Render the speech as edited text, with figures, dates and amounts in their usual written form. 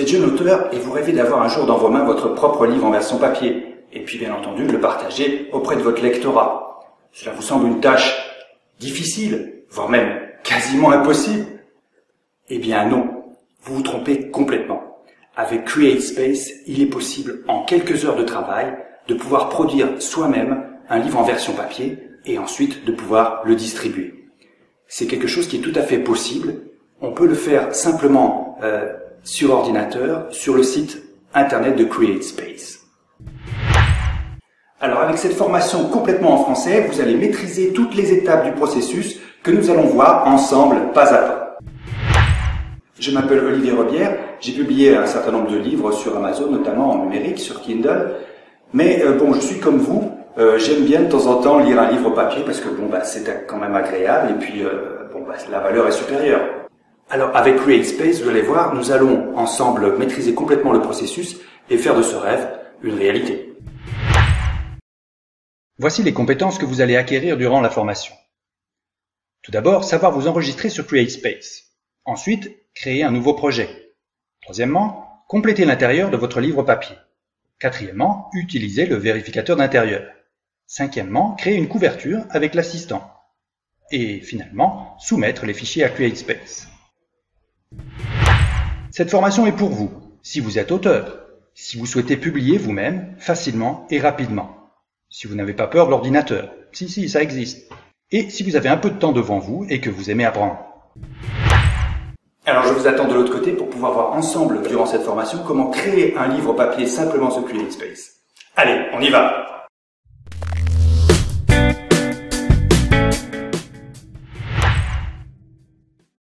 êtes jeune auteur et vous rêvez d'avoir un jour dans vos mains votre propre livre en version papier, et puis bien entendu le partager auprès de votre lectorat. Cela vous semble une tâche difficile, voire même quasiment impossible? Eh bien non, vous vous trompez complètement. Avec CreateSpace, il est possible en quelques heures de travail de pouvoir produire soi-même un livre en version papier et ensuite de pouvoir le distribuer. C'est quelque chose qui est tout à fait possible. On peut le faire simplement sur ordinateur, sur le site internet de CreateSpace. Alors avec cette formation complètement en français, vous allez maîtriser toutes les étapes du processus que nous allons voir ensemble pas à pas. Je m'appelle Olivier Rebière, j'ai publié un certain nombre de livres sur Amazon, notamment en numérique, sur Kindle. Mais bon, je suis comme vous, j'aime bien de temps en temps lire un livre papier parce que c'est quand même agréable et puis la valeur est supérieure. Alors avec CreateSpace, vous allez voir, nous allons ensemble maîtriser complètement le processus et faire de ce rêve une réalité. Voici les compétences que vous allez acquérir durant la formation. Tout d'abord, savoir vous enregistrer sur CreateSpace. Ensuite, créer un nouveau projet. Troisièmement, compléter l'intérieur de votre livre papier. Quatrièmement, utiliser le vérificateur d'intérieur. Cinquièmement, créer une couverture avec l'assistant. Et finalement, soumettre les fichiers à CreateSpace. Cette formation est pour vous, si vous êtes auteur, si vous souhaitez publier vous-même, facilement et rapidement. Si vous n'avez pas peur de l'ordinateur, si, ça existe. Et si vous avez un peu de temps devant vous et que vous aimez apprendre. Alors je vous attends de l'autre côté pour pouvoir voir ensemble, durant cette formation, comment créer un livre papier simplement sur CreateSpace. Allez, on y va!